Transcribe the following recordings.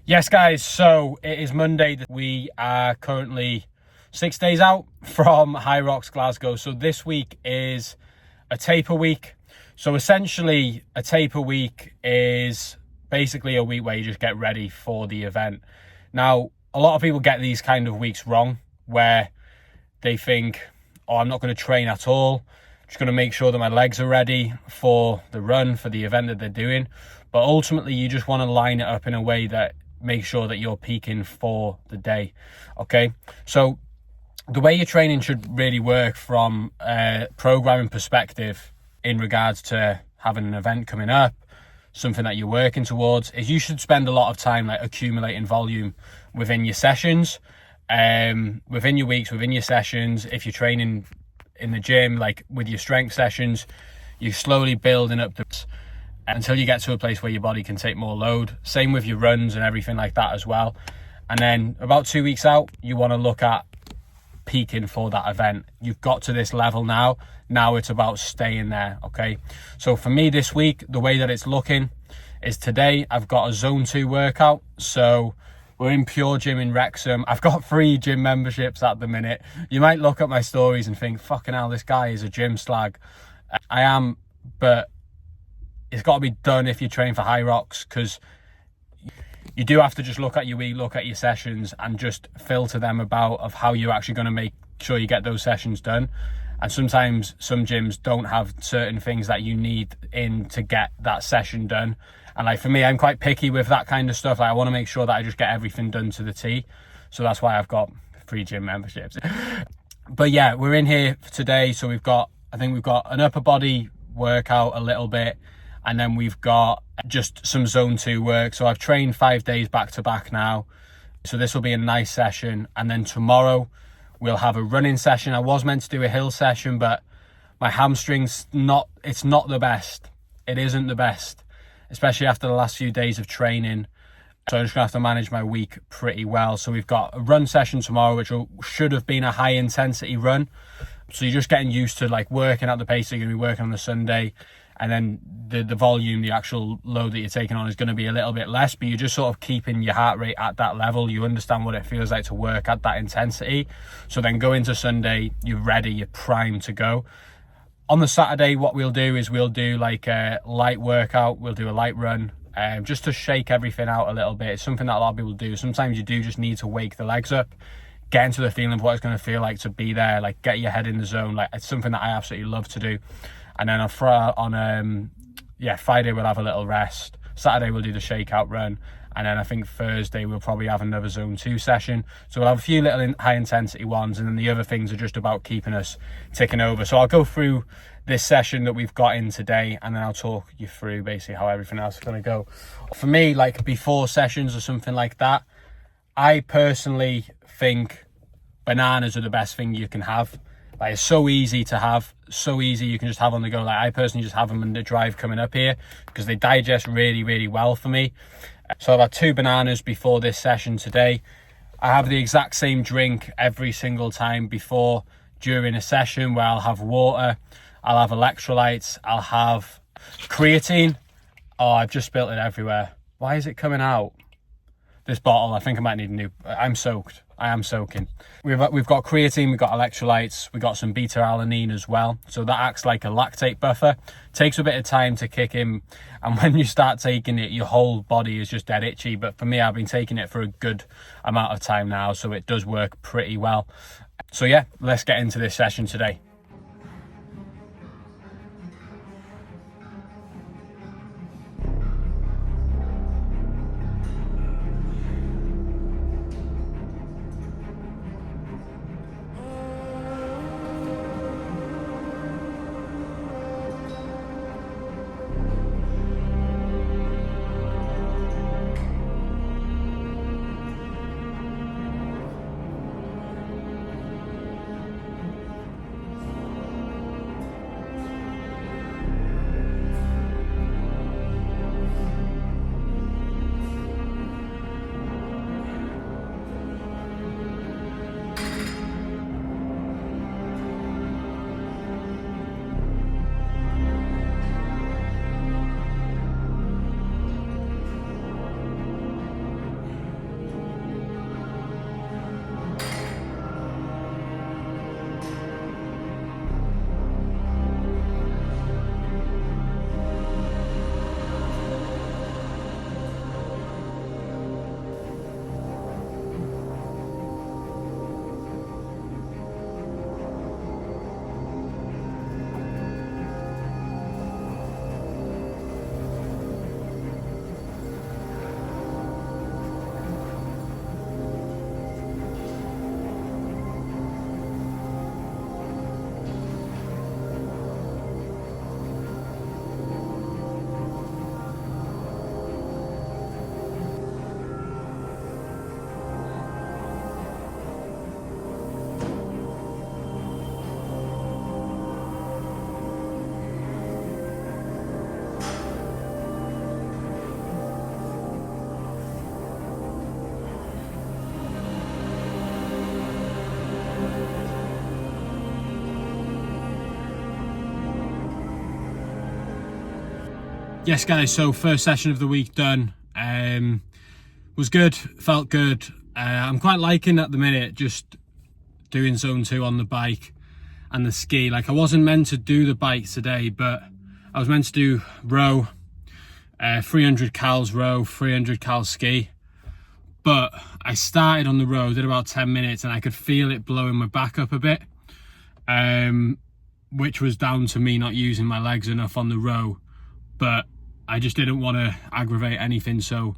Yes, guys, so it is Monday. We are currently 6 days out from Hyrox, Glasgow. So this week is a taper week. So essentially, a taper week is basically a week where you just get ready for the event. Now, a lot of people get these kind of weeks wrong, where they think, oh, I'm not going to train at all. I'm just going to make sure that my legs are ready for the run, for the event that they're doing. But ultimately, you just want to line it up in a way that make sure that you're peaking for the day. Okay, so the way your training should really work from a programming perspective in regards to having an event coming up, something that you're working towards, is you should spend a lot of time like accumulating volume within your sessions, within your weeks, within your sessions. If you're training in the gym, like with your strength sessions, you're slowly building up until you get to a place where your body can take more load. Same with your runs and everything like that as well. And then about 2 weeks out, you want to look at peaking for that event. You've got to this level now. Now it's about staying there, okay? So for me this week, the way that it's looking is today I've got a zone 2 workout. So we're in Pure Gym in Wrexham. I've got 3 gym memberships at the minute. You might look at my stories and think, fucking hell, this guy is a gym slag. I am, but it's got to be done if you train for Hyrox, because you do have to just look at your week, look at your sessions, and just filter them about of how you're actually going to make sure you get those sessions done. And sometimes some gyms don't have certain things that you need in to get that session done. And like for me, I'm quite picky with that kind of stuff. Like I want to make sure that I just get everything done to the T. So that's why I've got 3 gym memberships. But yeah, we're in here today. So I think we've got an upper body workout a little bit. And then we've got just some zone 2 work. So I've trained 5 days back to back now. So this will be a nice session. And then tomorrow we'll have a running session. I was meant to do a hill session, but my hamstring's it's not the best. It isn't the best, especially after the last few days of training. So I'm just gonna have to manage my week pretty well. So we've got a run session tomorrow, which should have been a high intensity run. So you're just getting used to like working at the pace that you're gonna be working on the Sunday. And then the volume, the actual load that you're taking on is going to be a little bit less, but you're just sort of keeping your heart rate at that level. You understand what it feels like to work at that intensity. So then go into Sunday, you're ready, you're primed to go. On the Saturday, what we'll do is we'll do like a light workout. We'll do a light run, just to shake everything out a little bit. It's something that a lot of people do. Sometimes you do just need to wake the legs up, get into the feeling of what it's going to feel like to be there, like get your head in the zone. Like it's something that I absolutely love to do. And then Friday we'll have a little rest. Saturday we'll do the shakeout run. And then I think Thursday we'll probably have another zone 2 session. So we'll have a few little high intensity ones. And then the other things are just about keeping us ticking over. So I'll go through this session that we've got in today. And then I'll talk you through basically how everything else is going to go. For me, like before sessions or something like that, I personally think bananas are the best thing you can have. Like it's so easy to have, so easy you can just have on the go. Like I personally just have them in the drive coming up here because they digest really, really well for me. So I've had 2 bananas before this session today. I have the exact same drink every single time before, during a session, where I'll have water, I'll have electrolytes, I'll have creatine. Oh, I've just spilled it everywhere. Why is it coming out? This bottle, I think I might need a new. I'm soaked. I am soaking. We've got creatine, we've got electrolytes, we've got some beta-alanine as well. So that acts like a lactate buffer. Takes a bit of time to kick in. And when you start taking it, your whole body is just dead itchy. But for me, I've been taking it for a good amount of time now. So it does work pretty well. So yeah, let's get into this session today. Yes guys, so first session of the week done. Was good, felt good. I'm quite liking at the minute just doing zone 2 on the bike and the ski. Like, I wasn't meant to do the bike today, but I was meant to do row, 300 cals row, 300 cal ski. But I started on the row, did about 10 minutes, and I could feel it blowing my back up a bit, which was down to me not using my legs enough on the row. But I just didn't want to aggravate anything, so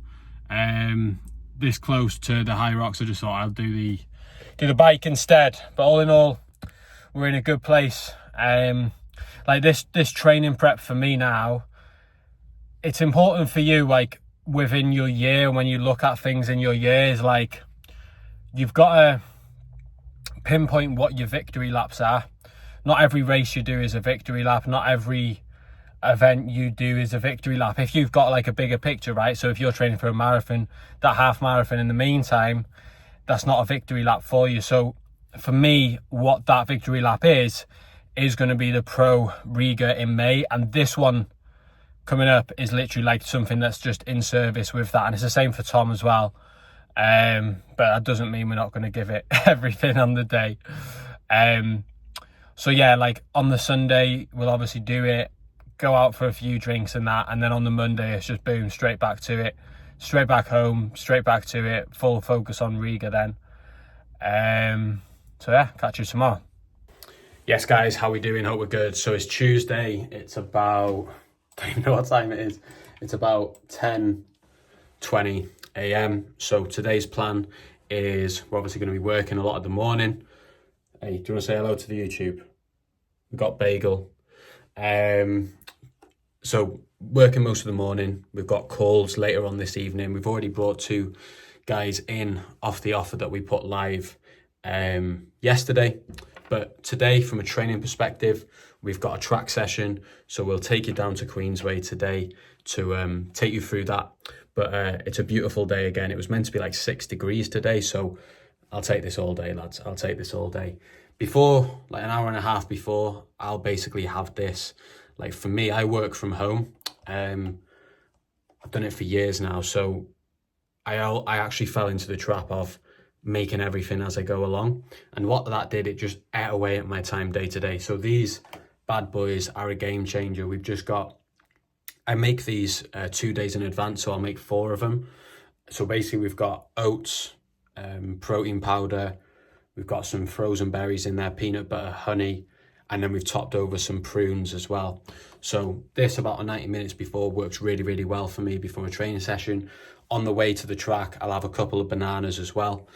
this close to the Hyrox, I just thought I'll do the bike instead. But all in all, we're in a good place. Like this training prep for me now, it's important for you, like within your year, when you look at things in your years, like you've got to pinpoint what your victory laps are. Not every race you do is a victory lap. Not every event you do is a victory lap. If you've got like a bigger picture, right? So if you're training for a marathon, that half marathon in the meantime, that's not a victory lap for you. So for me, what that victory lap is going to be the Pro Riga in May. And this one coming up is literally like something that's just in service with that. And it's the same for Tom as well. But that doesn't mean we're not going to give it everything on the day. So yeah, like on the Sunday, we'll obviously do it, go out for a few drinks and that. And then on the Monday, it's just boom, straight back to it, straight back home, straight back to it, full focus on Riga then. So yeah, catch you tomorrow. Yes guys, how we doing? Hope we're good. So it's Tuesday, it's about, I don't even know what time it is. It's about 10:20 a.m. So today's plan is we're obviously going to be working a lot of the morning. Hey, do you want to say hello to the YouTube? We've got Bagel. So working most of the morning. We've got calls later on this evening. We've already brought 2 guys in off the offer that we put live yesterday. But today, from a training perspective, we've got a track session. So we'll take you down to Queensway today to take you through that. But it's a beautiful day again. It was meant to be like 6 degrees today. So I'll take this all day, lads. I'll take this all day. Before, like an hour and a half before, I'll basically have this. Like for me, I work from home. I've done it for years now. So I actually fell into the trap of making everything as I go along. And what that did, it just ate away at my time day to day. So these bad boys are a game changer. We've just got, I make these 2 days in advance, so I'll make 4 of them. So basically we've got oats, protein powder, we've got some frozen berries in there, peanut butter, honey, and then we've topped over some prunes as well. So this about 90 minutes before works really, really well for me before a training session. On the way to the track, I'll have a couple of bananas as well,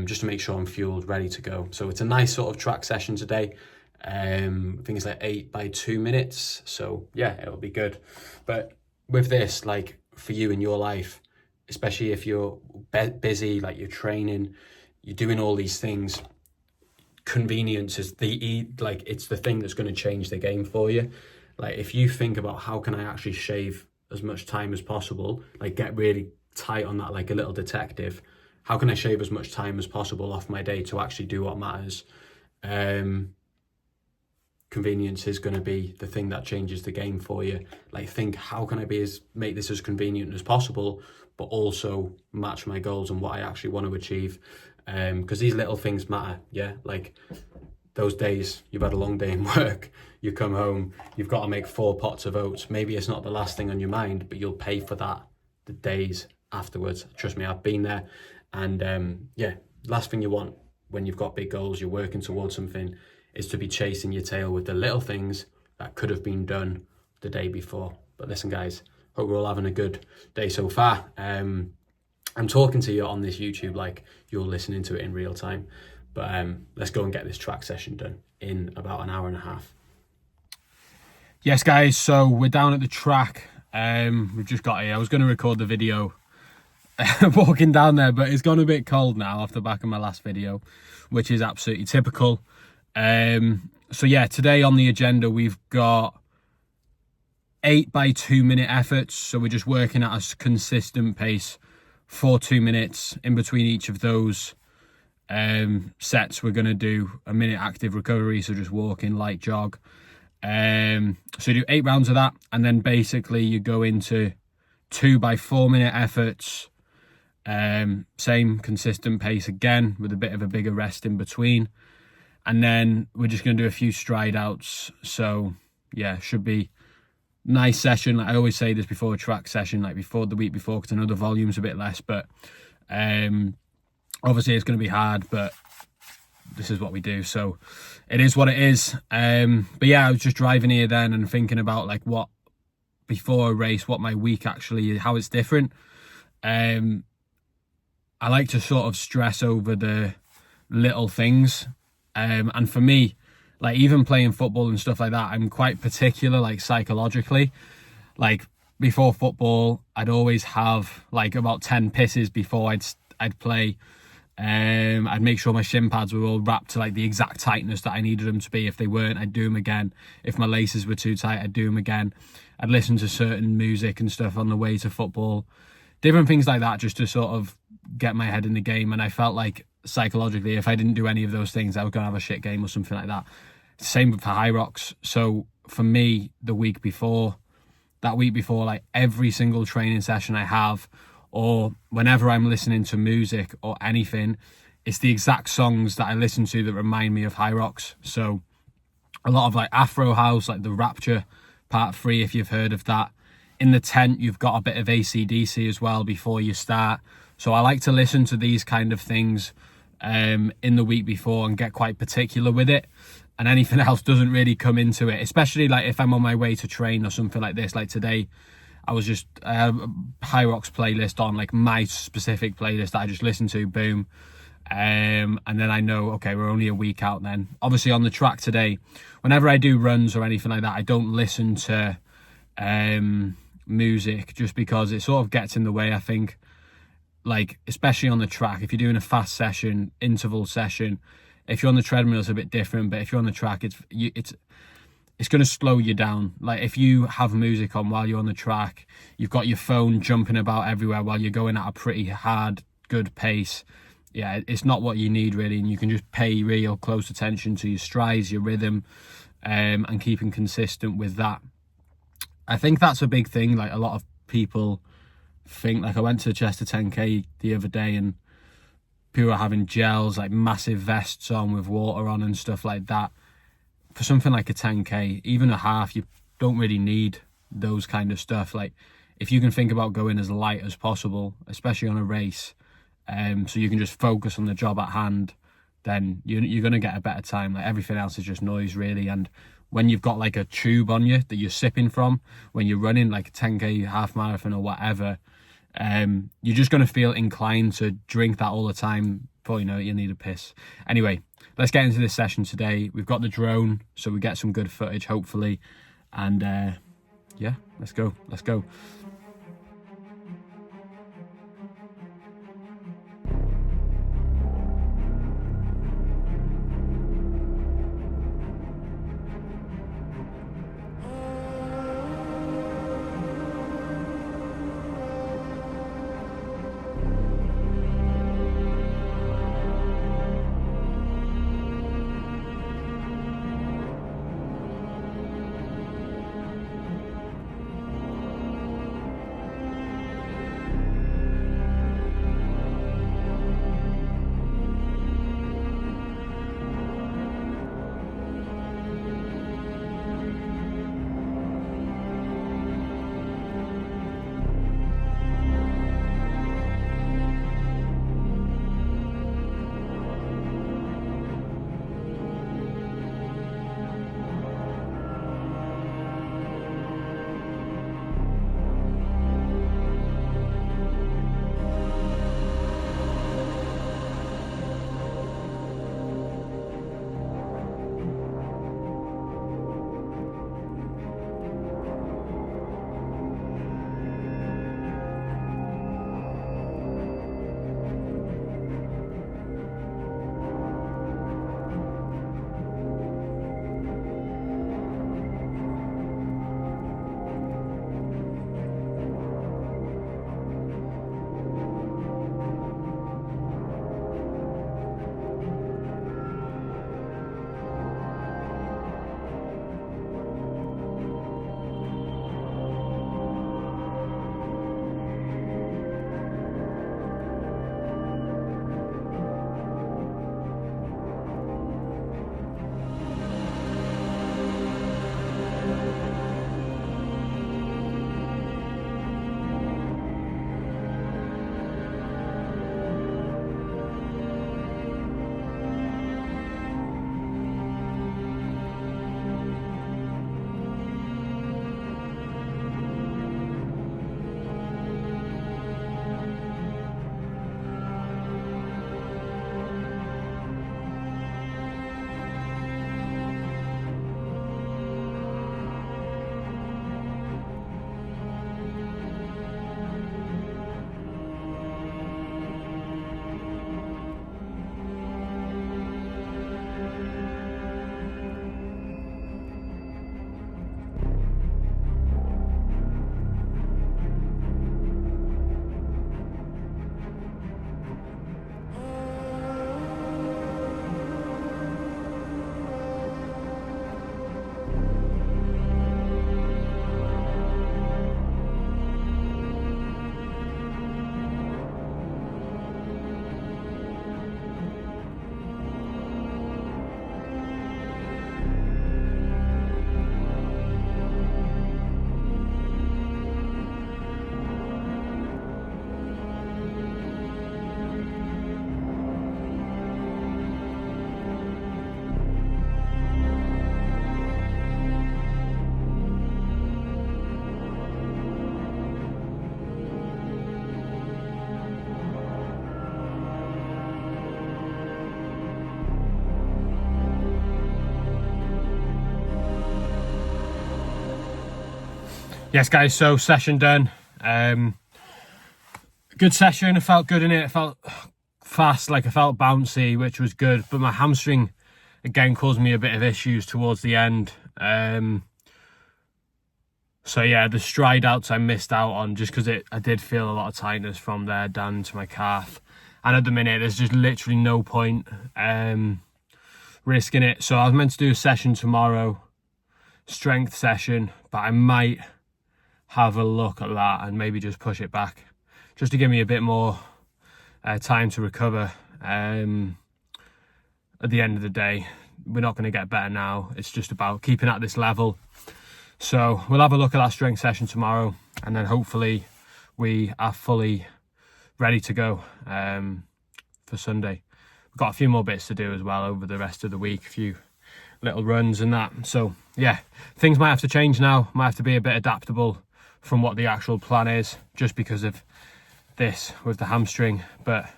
just to make sure I'm fueled, ready to go. So it's a nice sort of track session today. I think it's like 8 by 2 minutes. So yeah, it'll be good. But with this, like for you in your life, especially if you're busy, like you're training, you're doing all these things, convenience is it's the thing that's going to change the game for you. Like if you think about how can I actually shave as much time as possible, like get really tight on that, like a little detective, how can I shave as much time as possible off my day to actually do what matters? Convenience is going to be the thing that changes the game for you. Like think, how can I make this as convenient as possible, but also match my goals and what I actually want to achieve? Because these little things matter. Yeah, like those days you've had a long day in work, you come home, you've got to make 4 pots of oats. Maybe it's not the last thing on your mind, but you'll pay for that the days afterwards. Trust me, I've been there. And yeah, last thing you want when you've got big goals, you're working towards something, is to be chasing your tail with the little things that could have been done the day before. But listen guys, hope we're all having a good day so far. I'm talking to you on this YouTube like you're listening to it in real time. But let's go and get this track session done in about an hour and a half. Yes guys, so we're down at the track. We've just got here. I was going to record the video walking down there, but it's gone a bit cold now off the back of my last video, which is absolutely typical. So yeah, today on the agenda we've got 8 by 2 minute efforts. So we're just working at a consistent pace for 2 minutes. In between each of those sets, we're going to do a minute active recovery, so just walking, light jog. So you do 8 rounds of that, and then basically you go into 2 by 4 minute efforts. Same consistent pace again, with a bit of a bigger rest in between. And then we're just going to do a few stride outs. So yeah, should be nice session. Like I always say this before a track session, like before the week before, because I know the volume's a bit less, but obviously it's going to be hard, but this is what we do, so it is what it is. But yeah, I was just driving here then and thinking about like what before a race, what my week actually, how it's different. I like to sort of stress over the little things, and for me, like even playing football and stuff like that, I'm quite particular, like psychologically. Like before football, I'd always have like about 10 pisses before I'd play. I'd make sure my shin pads were all wrapped to like the exact tightness that I needed them to be. If they weren't, I'd do them again. If my laces were too tight, I'd do them again. I'd listen to certain music and stuff on the way to football, different things like that, just to sort of get my head in the game. And I felt like psychologically, if I didn't do any of those things, I was gonna have a shit game or something like that. Same for Hyrox. So for me, that week before, like every single training session I have, or whenever I'm listening to music or anything, it's the exact songs that I listen to that remind me of Hyrox. So a lot of like Afro House, like the Rapture Part 3, if you've heard of that. In the tent, you've got a bit of AC/DC as well before you start. So I like to listen to these kind of things in the week before and get quite particular with it. And anything else doesn't really come into it, especially like if I'm on my way to train or something like this. Like today, I have a Hyrox playlist on, like my specific playlist that I just listen to, boom. And then I know, okay, we're only a week out then. Obviously on the track today, whenever I do runs or anything like that, I don't listen to music, just because it sort of gets in the way, I think. Like, especially on the track, if you're doing a fast session, interval session, if you're on the treadmill, it's a bit different, but if you're on the track, it's going to slow you down. Like if you have music on while you're on the track, you've got your phone jumping about everywhere while you're going at a pretty hard, good pace. Yeah, it's not what you need really, and you can just pay real close attention to your strides, your rhythm, and keeping consistent with that. I think that's a big thing. Like a lot of people think, like I went to Chester 10k the other day and people are having gels, like massive vests on with water on and stuff like that. For something like a 10k, even a half, you don't really need those kind of stuff. Like if you can think about going as light as possible, especially on a race, so you can just focus on the job at hand, then you're going to get a better time. Like everything else is just noise really. And when you've got like a tube on you that you're sipping from when you're running like a 10k, half marathon or whatever, you're just going to feel inclined to drink that all the time before you know it, you need a piss. Anyway, let's get into this session today. We've got the drone, so we get some good footage, hopefully. And yeah, let's go. Yes, guys, so session done. Good session. I felt good in it. I felt fast, like I felt bouncy, which was good. But my hamstring, again, caused me a bit of issues towards the end. So yeah, the stride outs I missed out on just because I did feel a lot of tightness from there down to my calf. And at the minute, there's just literally no point risking it. So I was meant to do a session tomorrow, strength session, but I might have a look at that and maybe just push it back just to give me a bit more time to recover. At the end of the day, we're not going to get better now. It's just about keeping at this level. So we'll have a look at that strength session tomorrow, and then hopefully we are fully ready to go for Sunday. We've got a few more bits to do as well over the rest of the week, a few little runs and that. So yeah, things might have to change now, might have to be a bit adaptable from what the actual plan is, just because of this with the hamstring, but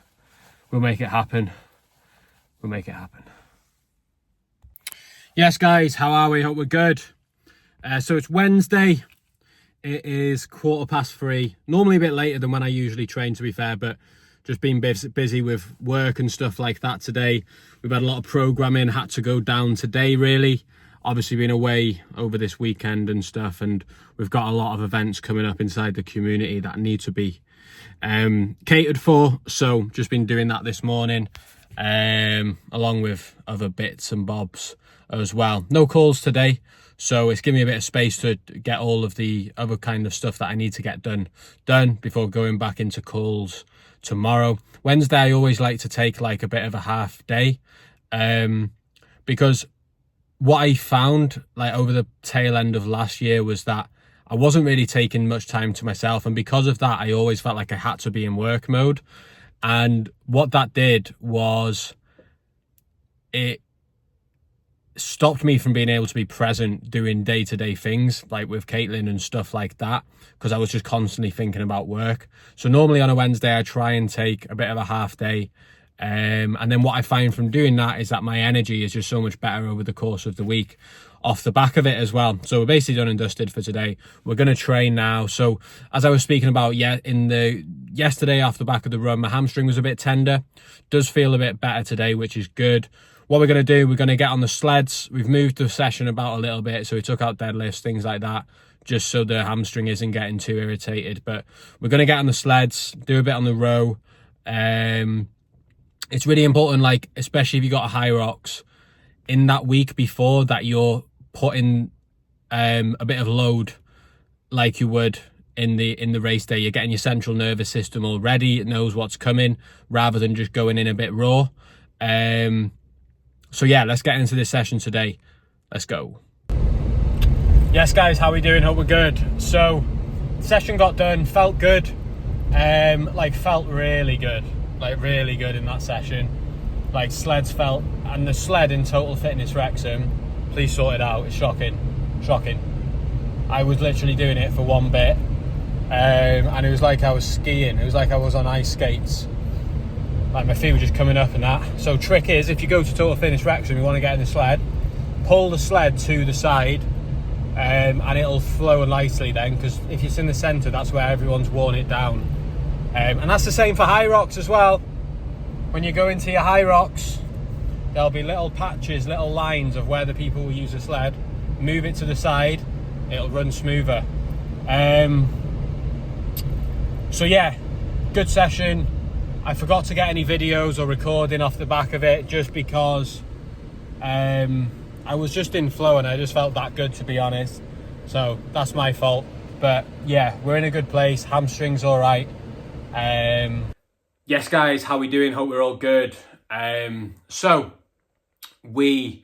we'll make it happen. We'll make it happen. Yes, guys, how are we? Hope we're good. So it's Wednesday. It is 3:15. Normally a bit later than when I usually train, to be fair, but just been busy with work and stuff like that today. We've had a lot of programming, had to go down today, really. Obviously been away over this weekend and stuff, and we've got a lot of events coming up inside the community that need to be catered for. So just been doing that this morning, along with other bits and bobs as well. No calls today, so it's giving me a bit of space to get all of the other kind of stuff that I need to get done before going back into calls tomorrow. Wednesday I always like to take like a bit of a half day, because what I found like over the tail end of last year was that I wasn't really taking much time to myself, and because of that I always felt like I had to be in work mode. And what that did was it stopped me from being able to be present doing day-to-day things like with Caitlin and stuff like that, because I was just constantly thinking about work. So normally on a Wednesday I try and take a bit of a half day, and then what I find from doing that is that my energy is just so much better over the course of the week off the back of it as well. So we're basically done and dusted for today. We're going to train now. So as I was speaking about yesterday off the back of the run, my hamstring was a bit tender. Does feel a bit better today, which is good. What we're going to do, we're going to get on the sleds. We've moved the session about a little bit, so we took out deadlifts, things like that, just so the hamstring isn't getting too irritated. But we're going to get on the sleds, do a bit on the row. It's really important, like especially if you got a Hyrox, in that week before that you're putting a bit of load like you would in the race day. You're getting your central nervous system all ready. It knows what's coming rather than just going in a bit raw. So yeah, let's get into this session today. Let's go. Yes, guys, how we doing? Hope we're good. So session got done, felt good. Felt really good. Like really good in that session. Like sleds felt, and the sled in Total Fitness Wrexham, please sort it out. It's shocking. I was literally doing it for one bit, and it was like I was skiing. It was like I was on ice skates. Like my feet were just coming up and that. So trick is, if you go to Total Fitness Wrexham, you want to get in the sled, pull the sled to the side, and it'll flow nicely then, because if it's in the centre, that's where everyone's worn it down. And that's the same for Hyrox as well. When you go into your Hyrox, there'll be little patches, little lines of where the people will use the sled. Move it to the side, it'll run smoother. So yeah, good session. I forgot to get any videos or recording off the back of it, just because I was just in flow and I just felt that good, to be honest. So that's my fault. But yeah, we're in a good place. Hamstring's all right. Yes, guys, how we doing? Hope we're all good. So it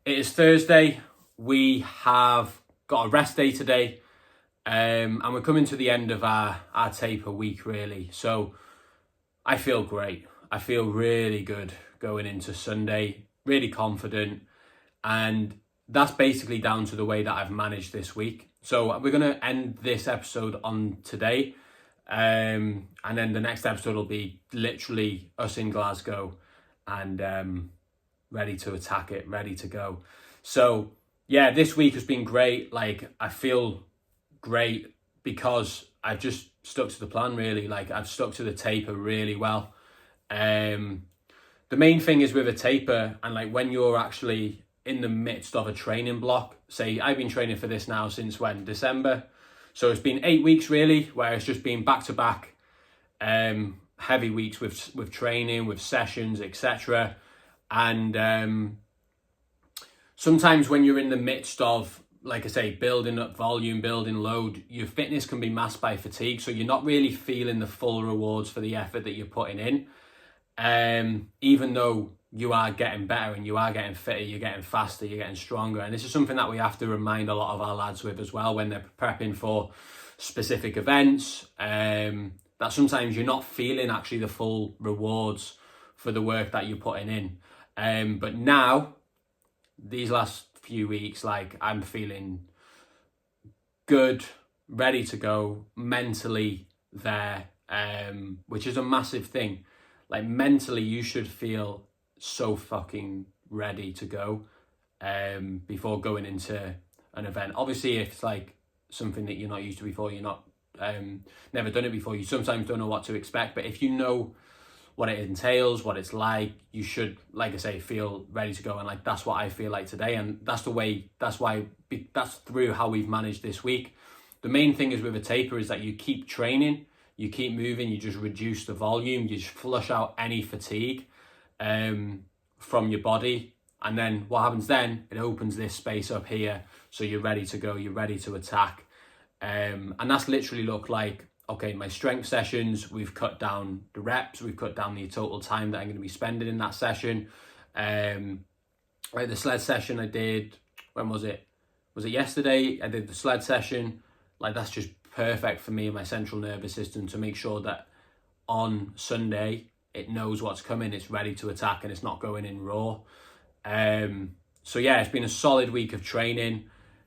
is Thursday. We have got a rest day today, and we're coming to the end of our taper week, really. So I feel great. I feel really good going into Sunday, really confident, and that's basically down to the way that I've managed this week. So we're going to end this episode on today. And then the next episode will be literally us in Glasgow and ready to attack it, ready to go. So yeah, this week has been great. Like I feel great because I've just stuck to the plan really. Like I've stuck to the taper really well. The main thing is with a taper, and like when you're actually in the midst of a training block, say I've been training for this now since when? December. So it's been 8 weeks really, where it's just been back to back heavy weeks with training, with sessions, etc. And sometimes when you're in the midst of, like I say, building up volume, building load, your fitness can be masked by fatigue. So you're not really feeling the full rewards for the effort that you're putting in. Even though you are getting better and you are getting fitter, you're getting faster, you're getting stronger. And this is something that we have to remind a lot of our lads with as well when they're prepping for specific events, that sometimes you're not feeling actually the full rewards for the work that you're putting in. But now, these last few weeks, like I'm feeling good, ready to go, mentally there, which is a massive thing. Like mentally, you should feel so fucking ready to go before going into an event. Obviously, if it's like something that you're not used to before, you're not never done it before, you sometimes don't know what to expect. But if you know what it entails, what it's like, you should, like I say, feel ready to go. And like that's what I feel like today, and that's through how we've managed this week. The main thing is with a taper is that you keep training, you keep moving, you just reduce the volume, you just flush out any fatigue from your body. And then what happens then, it opens this space up here, so you're ready to go, you're ready to attack. And that's literally looked like, okay, my strength sessions, we've cut down the reps, we've cut down the total time that I'm going to be spending in that session. Like the sled session I did, when was it? Was it yesterday? I did the sled session. Like that's just perfect for me and my central nervous system to make sure that on Sunday it knows what's coming, it's ready to attack, and it's not going in raw. So yeah, it's been a solid week of training.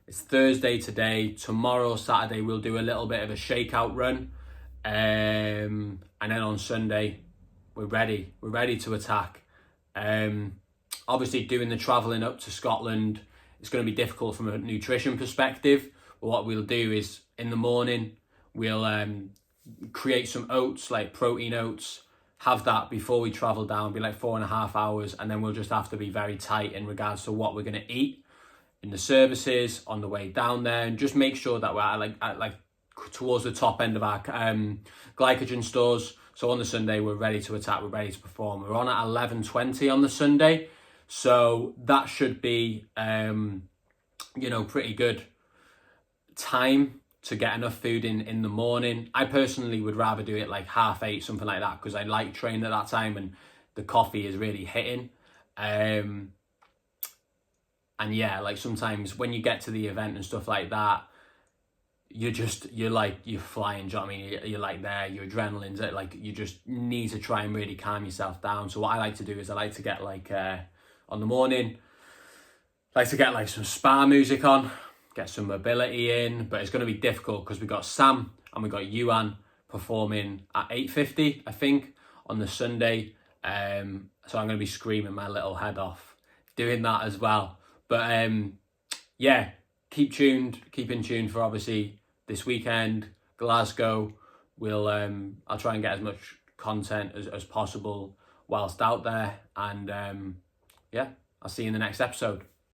It's Thursday today. Tomorrow, Saturday, we'll do a little bit of a shakeout run. And then on Sunday, we're ready. We're ready to attack. Obviously, doing the travelling up to Scotland, it's going to be difficult from a nutrition perspective. But what we'll do is, in the morning, we'll create some oats, like protein oats, have that before we travel down, be like 4.5 hours, and then we'll just have to be very tight in regards to what we're going to eat in the services on the way down there, and just make sure that we're at towards the top end of our glycogen stores. So on the Sunday, we're ready to attack, we're ready to perform. We're on at 11:20 on the Sunday, so that should be pretty good time to get enough food in the morning. I personally would rather do it like 8:30, something like that, because I like training at that time and the coffee is really hitting. And yeah, like sometimes when you get to the event and stuff like that, you're flying, do you know what I mean? You're like there, your adrenaline's like, you just need to try and really calm yourself down. So what I like to do is I like to get on the morning, I like to get like some spa music on, get some mobility in, but it's going to be difficult because we got Sam and we got Yuan performing at 8:50, I think, on the Sunday. So I'm going to be screaming my little head off doing that as well. But yeah, keep in tune for obviously this weekend, Glasgow. I'll try and get as much content as possible whilst out there. And yeah, I'll see you in the next episode.